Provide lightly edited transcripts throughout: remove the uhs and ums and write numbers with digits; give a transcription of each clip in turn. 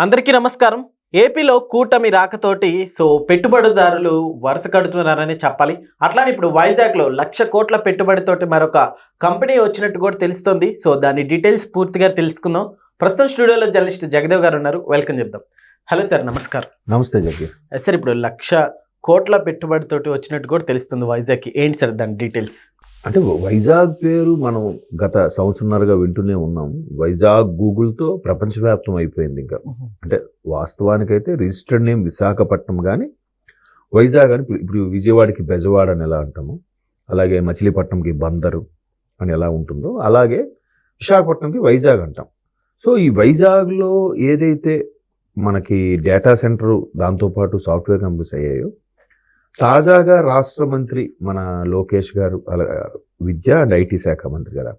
అందరికీ నమస్కారం. ఏపీలో కూటమి రాకతోటి పెట్టుబడిదారులు వరుస కడుతున్నారని చెప్పాలి. అట్లానే ఇప్పుడు వైజాగ్‌లో 1,00,000 కోట్ల పెట్టుబడితోటి మరొక కంపెనీ వచ్చినట్టు కూడా తెలుస్తుంది. దాని డీటెయిల్స్ పూర్తిగా తెలుసుకుందాం. ప్రస్తుతం స్టూడియోలో జర్నలిస్ట్ జగదేవ్ గారు ఉన్నారు. వెల్కమ్ చెప్దాం. హలో సార్, నమస్కారం. నమస్తే జగ్గి. సార్, ఇప్పుడు 1,00,000 కోట్ల పెట్టుబడితోటి వచ్చినట్టు కూడా తెలుస్తుంది వైజాగ్‌కి. ఏంటి సార్ దాని డీటెయిల్స్? అంటే వైజాగ్ పేరు మనం గత సంవత్సరంన్నరగా వింటూనే ఉన్నాం. వైజాగ్ గూగుల్తో ప్రపంచవ్యాప్తం అయిపోయింది. ఇంకా అంటే వాస్తవానికైతే రిజిస్టర్డ్ నేమ్ విశాఖపట్నం, కానీ వైజాగ్ అని ఇప్పుడు విజయవాడకి బెజవాడ అని ఎలా అంటాము, అలాగే మచిలీపట్నంకి బందరు అని ఎలా ఉంటుందో అలాగే విశాఖపట్నంకి వైజాగ్ అంటాం. ఈ వైజాగ్లో ఏదైతే మనకి డేటా సెంటరు దాంతోపాటు సాఫ్ట్వేర్ కంపెనీస్ అయ్యాయో, తాజాగా రాష్ట్ర మంత్రి మన లోకేష్ గారు విద్యా అండ్ ఐటీ శాఖ మంత్రి కదా,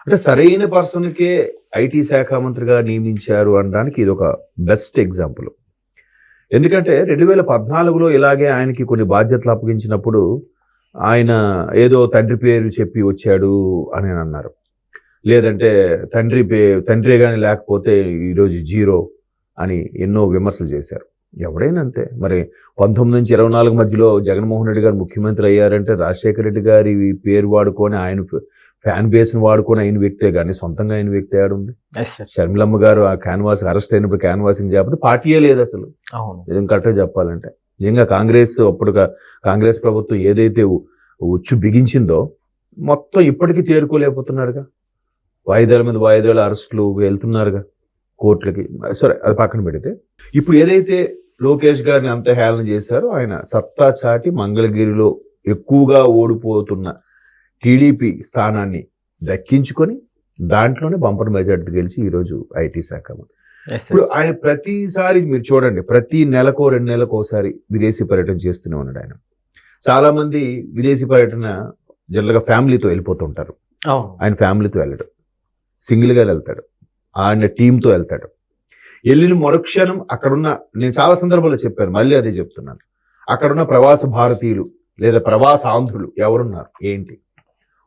అంటే సరైన పర్సన్కే ఐటీ శాఖ మంత్రిగా నియమించారు అనడానికి ఇది ఒక బెస్ట్ ఎగ్జాంపుల్. ఎందుకంటే 2014లో ఇలాగే ఆయనకి కొన్ని బాధ్యతలు అప్పగించినప్పుడు ఆయన ఏదో తండ్రి పేరు చెప్పి వచ్చాడు అని అన్నారు. లేదంటే తండ్రి కానీ లేకపోతే ఈరోజు జీరో అని ఎన్నో విమర్శలు చేశారు. ఎవడైనా అంతే. మరి 19 నుంచి 24 మధ్యలో జగన్మోహన్ రెడ్డి గారు ముఖ్యమంత్రి అయ్యారంటే రాజశేఖర రెడ్డి గారి పేరు వాడుకొని ఆయన ఫ్యాన్ బేస్ని వాడుకొని అయిన వ్యక్తే, కానీ సొంతంగా అయిన వ్యక్తి ఆడుంది. షర్మిలమ్మ గారు ఆ క్యాన్వాస్ అరెస్ట్ అయినప్పుడు క్యాన్వాసింగ్ చేయకపోతే పార్టీయే లేదు అసలు. నిజం కరెక్ట్గా చెప్పాలంటే నిజంగా కాంగ్రెస్ ప్రభుత్వం ఏదైతే ఉచ్చు బిగించిందో మొత్తం ఇప్పటికీ తేరుకోలేకపోతున్నారుగా. వాయిదాల మీద వాయిదాల అరెస్టులు వెళ్తున్నారుగా కోర్టులకి. సరే, అది పక్కన పెడితే ఇప్పుడు ఏదైతే లోకేష్ గారిని అంత హేళన చేశారో, ఆయన సత్తా చాటి మంగళగిరిలో ఎక్కువగా ఓడిపోతున్న టీడీపీ స్థానాన్ని దక్కించుకొని దాంట్లోనే బంపర్ మెజార్టీ గెలిచి ఈరోజు ఐటీ శాఖ మంత్రి. ఇప్పుడు ఆయన ప్రతిసారి మీరు చూడండి, ప్రతి నెలకో 2 నెలలకు ఒకసారి విదేశీ పర్యటన చేస్తూనే ఉన్నాడు ఆయన. చాలా మంది విదేశీ పర్యటన జనరల్గా ఫ్యామిలీతో వెళ్ళిపోతుంటారు. ఆయన ఫ్యామిలీతో వెళ్ళడు, సింగిల్గా వెళ్తాడు, ఆయన టీంతో వెళ్తాడు. వెళ్ళిన మరుక్షణం అక్కడున్న, నేను చాలా సందర్భాల్లో చెప్పాను, మళ్ళీ అదే చెప్తున్నాను, అక్కడున్న ప్రవాస భారతీయులు లేదా ప్రవాస ఆంధ్రులు ఎవరున్నారు, ఏంటి,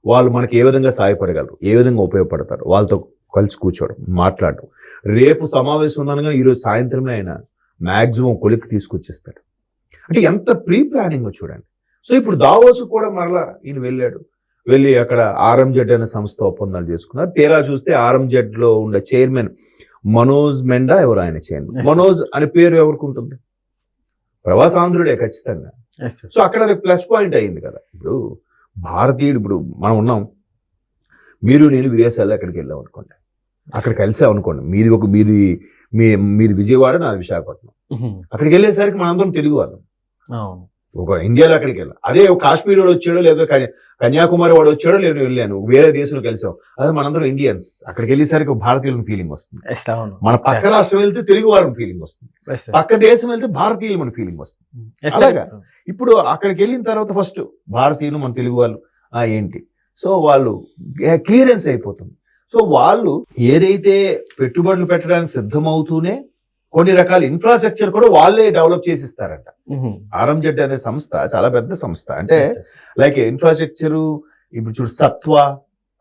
వాళ్ళు మనకి ఏ విధంగా సహాయపడగలరు, ఏ విధంగా ఉపయోగపడతారు, వాళ్ళతో కలిసి కూర్చోవడం, మాట్లాడడం. రేపు సమావేశం ఉందనగా ఈరోజు సాయంత్రమే ఆయన మ్యాక్సిమం కొలిక్కి తీసుకొచ్చేస్తాడు. అంటే ఎంత ప్రీ ప్లానింగ్ చూడండి. ఇప్పుడు దావోసు కూడా మరలా ఈయన వెళ్ళి అక్కడ ఆర్ఎంజెడ్ అనే సంస్థ ఒప్పందాలు చేసుకున్నారు. తీరా చూస్తే ఆర్ఎంజెడ్లో ఉండే చైర్మన్ మనోజ్ మెండా ఎవరు, ఆయన చైర్మన్. మనోజ్ అనే పేరు ఎవరికి ఉంటుంది? ప్రవాసాంధ్రుడే ఖచ్చితంగా. అక్కడ అది ప్లస్ పాయింట్ అయింది కదా. ఇప్పుడు భారతీయుడు, ఇప్పుడు మనం ఉన్నాం, మీరు నేను విదేశాల్లో ఎక్కడికి వెళ్ళాం అనుకోండి, అక్కడ కలిసాం అనుకోండి, మీది విజయవాడ, నాది విశాఖపట్నం. అక్కడికి వెళ్ళేసరికి మనందరం తెలుగు వాళ్ళం. ఒక ఇండియాలో అక్కడికి వెళ్ళాం. అదే కాశ్మీర్ వాడు వచ్చాడో లేదా కన్యాకుమారి వాడు వచ్చాడో లేదు, వెళ్ళాను వేరే దేశంలో కలిసాం, అదే మనందరం ఇండియన్స్. అక్కడికి వెళ్ళేసరికి భారతీయుల ఫీలింగ్ వస్తుంది. మన పక్క రాష్ట్రం వెళ్తే తెలుగు వారి ఫీలింగ్ వస్తుంది, పక్క దేశం వెళ్తే భారతీయులు మన ఫీలింగ్ వస్తుంది. అలాగా ఇప్పుడు అక్కడికి వెళ్ళిన తర్వాత ఫస్ట్ భారతీయులు మన తెలుగు వాళ్ళు ఏంటి, వాళ్ళు క్లియరెన్స్ అయిపోతుంది. వాళ్ళు ఏదైతే పెట్టుబడులు పెట్టడానికి సిద్ధమవుతూనే కొన్ని రకాల ఇన్ఫ్రాస్ట్రక్చర్ కూడా వాళ్ళే డెవలప్ చేసి ఇస్తారంట. ఆర్ఎంజెడ్ అనే సంస్థ చాలా పెద్ద సంస్థ. అంటే లైక్ ఇన్ఫ్రాస్ట్రక్చర్, ఇప్పుడు చూడు సత్వ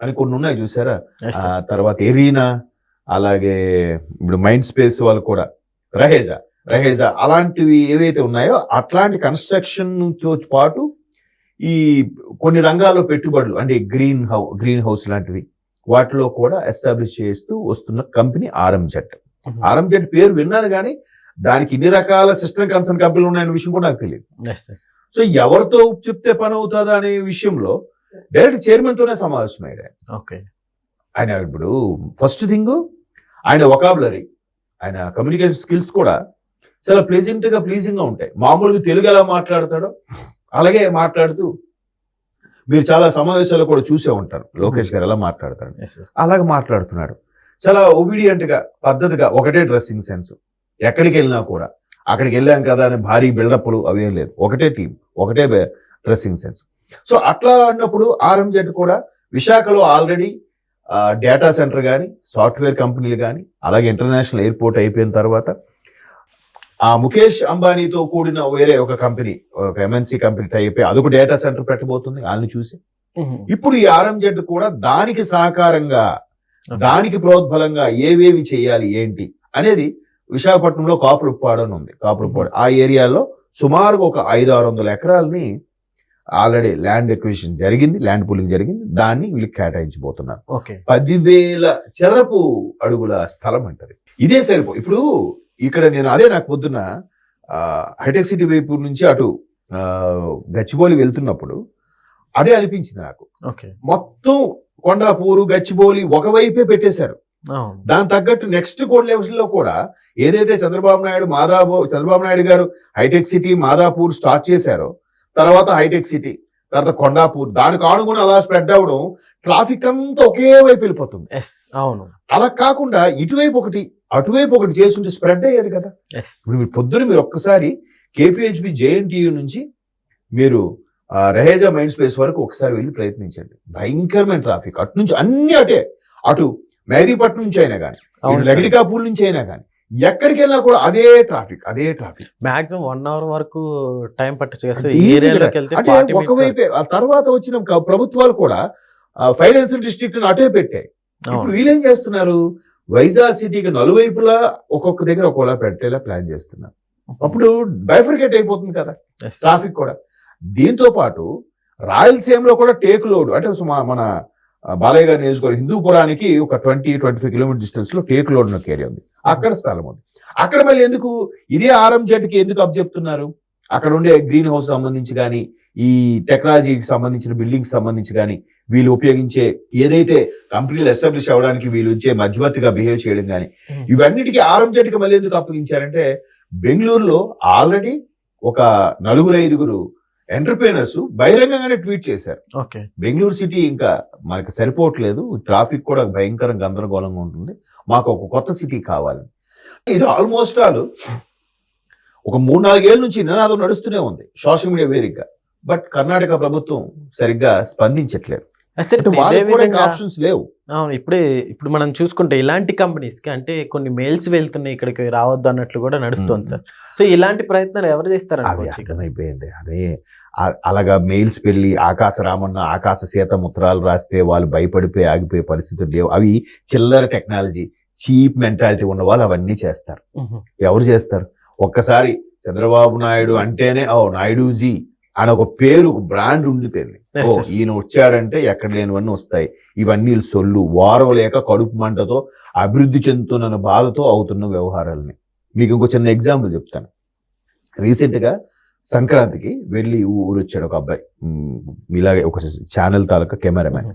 అని కొన్ని ఉన్నాయి చూసారా, తర్వాత ఎరీనా, అలాగే ఇప్పుడు మైండ్ స్పేస్ వాళ్ళు కూడా రహేజా అలాంటివి ఏవైతే ఉన్నాయో అట్లాంటి కన్స్ట్రక్షన్ తో పాటు ఈ కొన్ని రంగాల్లో పెట్టుబడులు, అంటే గ్రీన్ హౌస్ లాంటివి వాటిలో కూడా ఎస్టాబ్లిష్ చేస్తూ వస్తున్న కంపెనీ ఆర్ఎంజెడ్. ఆర్ఎంజెడ్ పేరు విన్నాను, కానీ దానికి ఇన్ని రకాల సిస్టమ్ కన్సర్న్ కంపెనీలు ఉన్నాయన్న విషయం కూడా నాకు తెలియదు. ఎవరితో చెప్తే పని అవుతుందా అనే విషయంలో డైరెక్ట్ చైర్మన్ తోనే సమావేశం అయ్యాడు ఆయన. ఇప్పుడు ఫస్ట్ థింగ్, ఆయన వొకాబులరీ, ఆయన కమ్యూనికేషన్ స్కిల్స్ కూడా చాలా ప్లీజింగ్ గా ఉంటాయి. మామూలుగా తెలుగు ఎలా మాట్లాడతాడో అలాగే మాట్లాడుతూ, మీరు చాలా సమావేశాలు కూడా చూసే ఉంటారు లోకేష్ గారు ఎలా మాట్లాడతాడు, అలాగే మాట్లాడుతున్నాడు. చాలా ఒబీడియంట్ గా, పద్ధతిగా, ఒకటే డ్రెస్సింగ్ సెన్స్. ఎక్కడికి వెళ్ళినా కూడా అక్కడికి వెళ్ళాం కదా అని భారీ బిల్డప్లు అవేం లేదు, ఒకటే టీం, ఒకటే డ్రెస్సింగ్ సెన్స్. అట్లా అన్నప్పుడు ఆర్ఎంజెడ్ కూడా విశాఖలో ఆల్రెడీ డేటా సెంటర్ కానీ, సాఫ్ట్వేర్ కంపెనీలు కానీ, అలాగే ఇంటర్నేషనల్ ఎయిర్పోర్ట్ అయిపోయిన తర్వాత ఆ ముఖేష్ అంబానీతో కూడిన వేరే ఒక కంపెనీ, ఒక ఎంఎన్సీ కంపెనీ టైప్ అదొక డేటా సెంటర్ పెట్టబోతుంది వాళ్ళని చూసి. ఇప్పుడు ఈ ఆర్ఎంజెడ్ కూడా దానికి సహకారంగా, దానికి ప్రోద్బలంగా ఏవేవి చేయాలి ఏంటి అనేది విశాఖపట్నంలో కాపులుప్పాడు అని ఉంది. కాపులుప్పాడు ఆ ఏరియాలో సుమారుగా ఒక 500-600 ఎకరాలని ఆల్రెడీ ల్యాండ్ ఎక్విజిషన్ జరిగింది, ల్యాండ్ పూలింగ్ జరిగింది. దాన్ని వీళ్ళకి కేటాయించబోతున్నారు. 10,000 చదరపు అడుగుల స్థలం అంటది. ఇదే ఇప్పుడు ఇక్కడ నేను నాకు పొద్దున్న హైటెక్ సిటీ వైపు నుంచి అటు గచ్చిబౌలి వెళ్తున్నప్పుడు అదే అనిపించింది నాకు. మొత్తం కొండాపూరు గచ్చిబౌలి ఒకవైపే పెట్టేశారు. దాని తగ్గట్టు నెక్స్ట్ కోడ్ లెవెల్స్ లో కూడా ఏదైతే చంద్రబాబు నాయుడు గారు హైటెక్ సిటీ మాదాపూర్ స్టార్ట్ చేశారో, తర్వాత హైటెక్ సిటీ, తర్వాత కొండాపూర్, దానికి ఆనుకుని అలా స్ప్రెడ్ అవడం, ట్రాఫిక్ అంతా ఒకే వైపు వెళ్ళిపోతుంది. అలా కాకుండా ఇటువైపు ఒకటి అటువైపు ఒకటి చేస్తుంటే స్ప్రెడ్ అయ్యేది కదా. ఇప్పుడు పొద్దున మీరు ఒక్కసారి కేపీహెచ్బి జేఎన్టీయూ నుంచి మీరు రహేజా మైండ్ స్పేస్ వరకు ఒకసారి వెళ్ళి ప్రయత్నించండి. భయంకరమైన ట్రాఫిక్. అటు నుంచి అన్ని అటు మేదీపట్నం నుంచి అయినా కానీ, లగడికాపూర్ నుంచి అయినా కానీ, ఎక్కడికి వెళ్ళినా కూడా అదే ట్రాఫిక్ మాక్సిమం 1 hour వరకు టైం పట్టచ్చు. ఒకవైపే తర్వాత వచ్చిన ప్రభుత్వాలు కూడా ఫైనాన్షియల్ డిస్ట్రిక్ట్ అటే పెట్టాయి. ఇప్పుడు వీళ్ళేం చేస్తున్నారు, వైజాగ్ సిటీకి నలువైపులా ఒక్కొక్క దగ్గర ఒక్కోలా పెట్టేలా ప్లాన్ చేస్తున్నారు. అప్పుడు బైఫర్కేట్ అయిపోతుంది కదా ట్రాఫిక్ కూడా. దీంతో పాటు రాయలసీమలో కూడా టేక్ లోడ్, అంటే మన బాలయ్య గారి నియోజకవర్గం హిందూపురానికి ఒక 20-25 కిలోమీటర్ డిస్టెన్స్ లో టేక్ లోడ్ ఉన్న ఏరియా ఉంది. అక్కడ స్థలం ఉంది. అక్కడ మళ్ళీ ఎందుకు ఇదే ఆర్ఎంజెడ్కి ఎందుకు అప్పచెప్తున్నారు? అక్కడ ఉండే గ్రీన్ హౌస్ సంబంధించి కానీ, ఈ టెక్నాలజీకి సంబంధించిన బిల్డింగ్స్ సంబంధించి కానీ, వీళ్ళు ఉపయోగించే ఏదైతే కంపెనీలు ఎస్టాబ్లిష్ అవ్వడానికి వీళ్ళు ఇచ్చే మధ్యవర్తిగా బిహేవ్ చేయడం కానీ, ఇవన్నిటికీ ఆర్ఎంజెడ్కి మళ్ళీ ఎందుకు అప్పగించారంటే, బెంగళూరులో ఆల్రెడీ ఒక 4-5 ఎంటర్ప్రీనర్స్ బహిరంగంగానే ట్వీట్ చేశారు, బెంగళూరు సిటీ ఇంకా మనకి సరిపోవట్లేదు, ట్రాఫిక్ కూడా భయంకరంగా గందరగోళంగా ఉంటుంది, మాకు ఒక కొత్త సిటీ కావాలి. ఇది ఆల్మోస్ట్ ఒక 3-4 ఏళ్ళ నుంచి నినాదం నడుస్తూనే ఉంది సోషల్ మీడియా వేదికగా. బట్ కర్ణాటక ప్రభుత్వం సరిగ్గా స్పందించట్లేదు. ఆప్షన్స్ లేవు. ఇప్పుడు మనం చూసుకుంటే ఇలాంటి కంపెనీస్ కి అంటే కొన్ని మెయిల్స్ వెళ్తున్నాయి ఇక్కడికి రావద్దు అన్నట్లు కూడా నడుస్తుంది సార్. సో ఇలాంటి ప్రయత్నాలు ఎవరు చేస్తారు? అర్థమైపోయింది. అదే అలాగా మెయిల్స్ వెళ్ళి ఆకాశ రామన్న ఆకాశ సీత ముత్రాలు రాస్తే వాళ్ళు భయపడిపోయి ఆగిపోయే పరిస్థితులు లేవు. అవి చిల్లర టెక్నాలజీ, చీప్ మెంటాలిటీ ఉన్న వాళ్ళు అవన్నీ చేస్తారు. ఎవరు చేస్తారు? ఒక్కసారి చంద్రబాబు నాయుడు అంటేనే నాయుడుజీ అని ఒక పేరు, ఒక బ్రాండ్ ఉండిపోయింది. ఈయన వచ్చాడంటే ఎక్కడ లేనివన్నీ వస్తాయి. ఇవన్నీ సొల్లు, వారం లేక కడుపు మంటతో అభివృద్ధి చెందుతున్న బాధతో అవుతున్న వ్యవహారాలని. మీకు ఇంకో చిన్న ఎగ్జాంపుల్ చెప్తాను. రీసెంట్ గా సంక్రాంతికి వెళ్ళి ఊరు వచ్చాడు ఒక అబ్బాయి, ఇలాగే ఒక ఛానల్ తాలూకా కెమెరామెన్.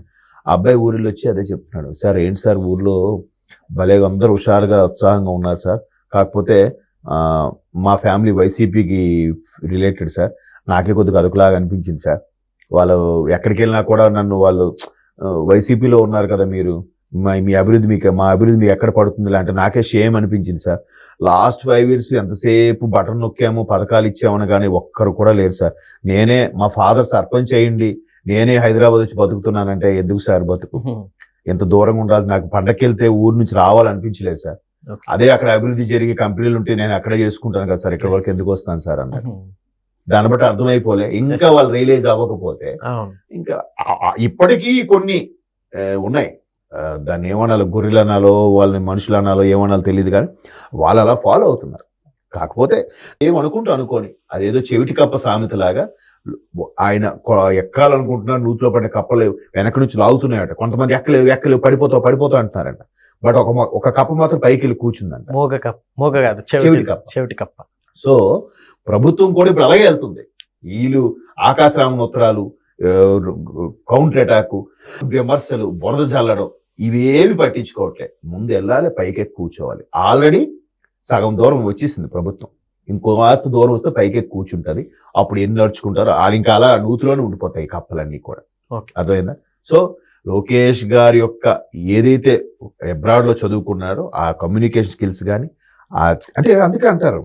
ఆ అబ్బాయి ఊరిలో వచ్చి అదే చెప్తున్నాడు, సార్ ఏంటి సార్ ఊర్లో భలే అందరూ హుషారుగా ఉత్సాహంగా ఉన్నారు సార్, కాకపోతే మా ఫ్యామిలీ వైసీపీకి రిలేటెడ్ సార్, నాకే కొద్దిగా అదుకులాగా అనిపించింది సార్. వాళ్ళు ఎక్కడికి వెళ్ళినా కూడా నన్ను వాళ్ళు వైసీపీలో ఉన్నారు కదా మీరు, మీ అభివృద్ధి మా అభివృద్ధి మీకు ఎక్కడ పడుతుంది అంటే నాకే షేమ్ అనిపించింది సార్. లాస్ట్ 5 years ఎంతసేపు బటన్ నొక్కాము, పథకాలు ఇచ్చామని కానీ ఒక్కరు కూడా లేరు సార్. నేనే మా ఫాదర్ సర్పంచ్ అయ్యింది, నేనే హైదరాబాద్ వచ్చి బతుకుతున్నానంటే ఎందుకు సార్ బతుకు, ఎంత దూరంగా ఉండాలి, నాకు పండక్కి వెళ్తే ఊరు నుంచి రావాలనిపించలేదు సార్. అదే అక్కడ అభివృద్ధి జరిగి కంపెనీలు ఉంటే నేను అక్కడే చేసుకుంటాను కదా సార్, ఇక్కడ వరకు ఎందుకు వస్తాను సార్ అన్నారు. దాన్ని బట్టి అర్థమైపోలే, ఇంకా వాళ్ళు రియలైజ్ అవ్వకపోతే ఇంకా ఇప్పటికీ కొన్ని ఉన్నాయి, దాన్ని ఏమనాలో గొర్రెలు అనాలో వాళ్ళని మనుషులు అనాలో ఏమనాలో తెలియదు, కానీ వాళ్ళు అలా ఫాలో అవుతున్నారు. కాకపోతే ఏమనుకుంటూ అనుకోని అదేదో చెవిటి కప్ప సామెతలాగా ఆయన ఎక్కాలనుకుంటున్నారు, నూతిలో పడిన కప్పలు వెనక నుంచి లాగుతున్నాయట. కొంతమంది ఎక్కలేవు పడిపోతావు అంటున్నారంట. బట్ ఒక కప్ప మాత్రం పైకి వెళ్ళి కూర్చుందంట, చెవిటి కప్ప. సో ప్రభుత్వం కూడా ఇప్పుడు అలాగే వెళ్తుంది. వీళ్ళు ఆకాశరామ ఉత్తరాలు, కౌంటర్ అటాక్, విమర్శలు, బురద చల్లడం ఇవేవి పట్టించుకోవట్లే. ముందు వెళ్ళాలి, పైకి కూర్చోవాలి. ఆల్రెడీ సగం దూరం వచ్చేసింది ప్రభుత్వం, ఇంకో కాస్త దూరం వస్తే పైకి కూర్చుంటది. అప్పుడు ఎన్ని నడుచుకుంటారో వాళ్ళు ఇంకా అలా నూతిలోనే ఉండిపోతాయి కప్పలన్నీ కూడా. అర్థమైందా? సో లోకేష్ గారి యొక్క ఏదైతే అబ్రాడ్ లో చదువుకున్నారో ఆ కమ్యూనికేషన్ స్కిల్స్ కానీ, అంటే అందుకే అంటారు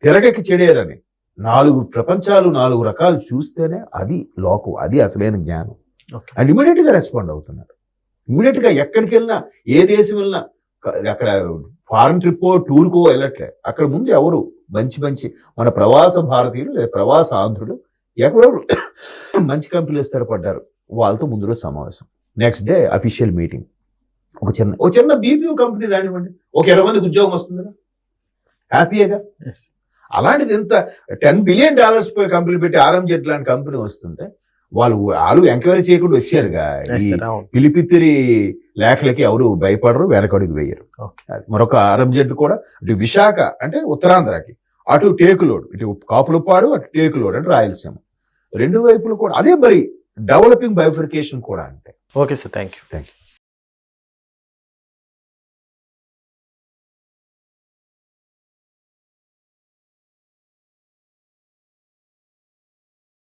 తిరగకి చెడేరని. 4 ప్రపంచాలు 4 రకాలు చూస్తేనే అది లోకం, అది అసలైన జ్ఞానం. అండ్ ఇమీడియట్ గా రెస్పాండ్ అవుతున్నారు. ఇమీడియట్ గా ఎక్కడికి వెళ్ళినా, ఏ దేశం వెళ్ళినా, అక్కడ ఫారెన్ ట్రిప్పో టూర్కో వెళ్ళట్లే. అక్కడ ముందు ఎవరు మంచి మన ప్రవాస భారతీయులు లేదా ప్రవాస ఆంధ్రులు ఎక్కడెవరు మంచి కంపెనీలు స్థిరపడ్డారు, వాళ్ళతో ముందు రోజు సమావేశం, నెక్స్ట్ డే అఫీషియల్ మీటింగ్. ఒక చిన్న బీపీఓ కంపెనీ రానివ్వండి, ఒక 20 మందికి ఉద్యోగం వస్తుంది కదా. హ్యాపీగా. Yes. అలాంటిది ఎంత $10 billion కంపెనీ పెట్టి ఆర్ఎంజెడ్ లాంటి కంపెనీ వస్తుంటే వాళ్ళు ఎంక్వైరీ చేయకుండా వచ్చారుగా. Yes, ఈ sir. అవును. పిలిపిత్తిరి లేఖలకి ఎవరు భయపడరు, వెనకడుగు వేయరు. Okay. అది మరొక ఆర్ఎంజెడ్ కూడా ఇటు విశాఖ అంటే ఉత్తరాంధ్రకి, అటు టేకులోడ్, ఇటు కాపులుప్పాడు, అటు టేకులోడ్ అంటే రాయలసీమ, రెండు వైపులు కూడా అదే మరి డెవలపింగ్ బైఫర్కేషన్ కూడా అంటే. Okay sir, thank you. Thank you.